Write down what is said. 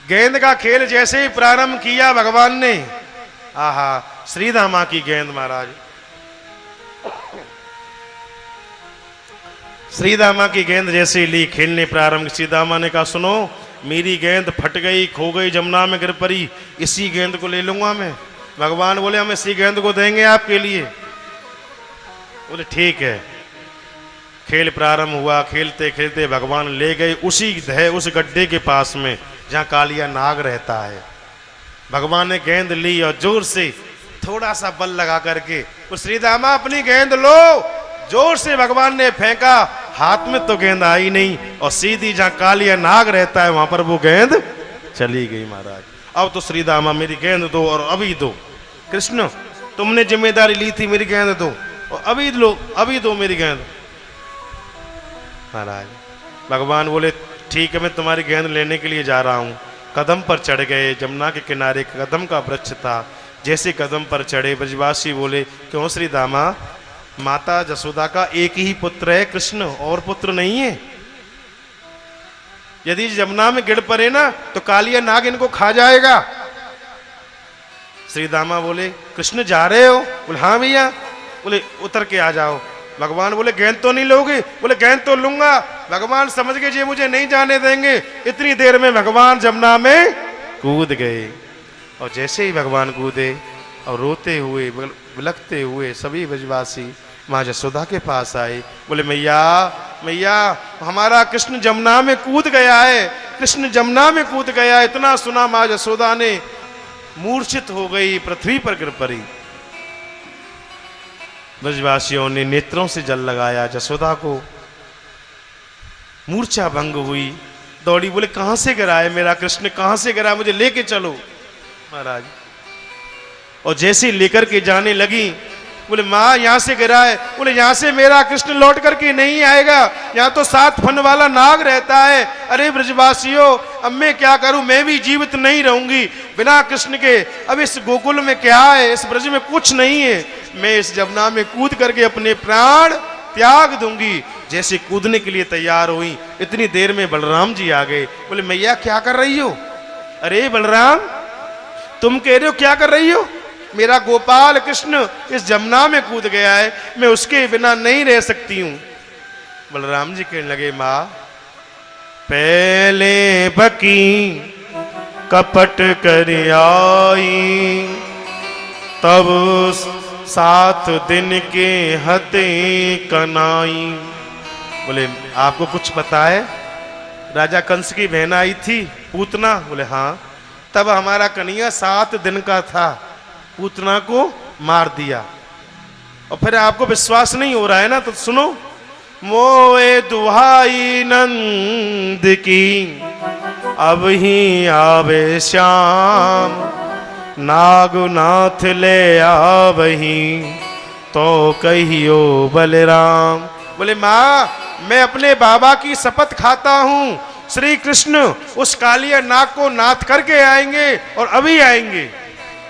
गेंद का खेल जैसे ही प्रारंभ किया भगवान ने, आहा श्रीदामा की गेंद महाराज, श्रीदामा की गेंद जैसे ही ली, खेलने प्रारंभ। श्रीदामा ने कहा सुनो, मेरी गेंद फट गई, खो गई, जमुना में गिर पड़ी, इसी गेंद को ले लूंगा मैं। भगवान बोले हम इसी गेंद को देंगे आपके लिए। बोले ठीक है। खेल प्रारंभ हुआ, खेलते खेलते भगवान ले गए उस गड्ढे के पास में जहां कालिया नाग रहता है। भगवान ने गेंद ली और जोर से थोड़ा सा बल लगा करके, उस श्रीदामा अपनी गेंद लो, जोर से भगवान ने फेंका, हाथ में तो गेंद आई नहीं और सीधी जहां कालिया नाग रहता है वहां पर वो गेंद चली गई महाराज। अब तो श्रीदामा मेरी गेंद दो और अभी दो, कृष्ण तुमने जिम्मेदारी ली थी मेरी गेंद दो और अभी लो, अभी दो मेरी गेंद। महाराज भगवान बोले ठीक है, मैं तुम्हारी गेंद लेने के लिए जा रहा हूं। कदम पर चढ़ गए, जमुना के किनारे कदम का वृक्ष था। जैसे कदम पर चढ़े, ब्रजवासी बोले क्यों श्रीदामा, माता जसोदा का एक ही पुत्र है कृष्ण, और पुत्र नहीं है। यदि जमुना में गिर पड़े ना तो कालिया नाग इनको खा जाएगा। श्रीदामा बोले कृष्ण जा रहे हो? बोले हाँ भैया। बोले उतर के आ जाओ। भगवान बोले गेंद तो नहीं लोगे? बोले गेंद तो लूंगा। भगवान समझ गए जी मुझे नहीं जाने देंगे। इतनी देर में भगवान जमुना में कूद गए और जैसे ही भगवान कूदे और रोते हुए बिलखते हुए सभी ब्रजवासी माँ जसोदा के पास आए। बोले मैया मैया, हमारा कृष्ण जमुना में कूद गया है, कृष्ण जमुना में कूद गया। इतना सुना माँ जसोदा ने मूर्छित हो गई, पृथ्वी पर गिर पड़ी। ब्रजवासियों ने नेत्रों से जल लगाया, जसोदा को मूर्छा भंग हुई, दौड़ी। बोले कहां से गिरा है मेरा कृष्ण, कहां से गिरा, मुझे लेके चलो महाराज। और जैसे लेकर के जाने लगी, बोले माँ यहाँ से गिरा है। बोले यहाँ से मेरा कृष्ण लौट करके नहीं आएगा, यहाँ तो 7 फन वाला नाग रहता है। अरे ब्रजवासियों, अब मैं क्या करूं, मैं भी जीवित नहीं रहूंगी बिना कृष्ण के। अब इस गोकुल में क्या है, इस ब्रज में कुछ नहीं है, मैं इस जमुना में कूद करके अपने प्राण त्याग दूंगी। जैसे कूदने के लिए तैयार हुई, इतनी देर में बलराम जी आ गए। बोले मैया क्या कर रही हो? अरे बलराम, तुम कह रहे हो क्या कर रही हो? मेरा गोपाल कृष्ण इस जमुना में कूद गया है, मैं उसके बिना नहीं रह सकती हूं। बलराम जी कहने लगे मां, पहले बकी कपट कर आई, तब 7 दिन के हते कनाई। बोले आपको कुछ पता है, राजा कंस की बहन आई थी पूतना? बोले हाँ। तब हमारा कन्हैया 7 दिन का था, पूतना को मार दिया। और फिर आपको विश्वास नहीं हो रहा है ना, तो सुनो। मोए दुहाई नंद की, अब ही आवे श्याम, नागनाथ ले आवही, तो कहियो बलराम। बोले माँ, मैं अपने बाबा की शपथ खाता हूं, श्री कृष्ण उस कालिया नाग को नाथ करके आएंगे और अभी आएंगे।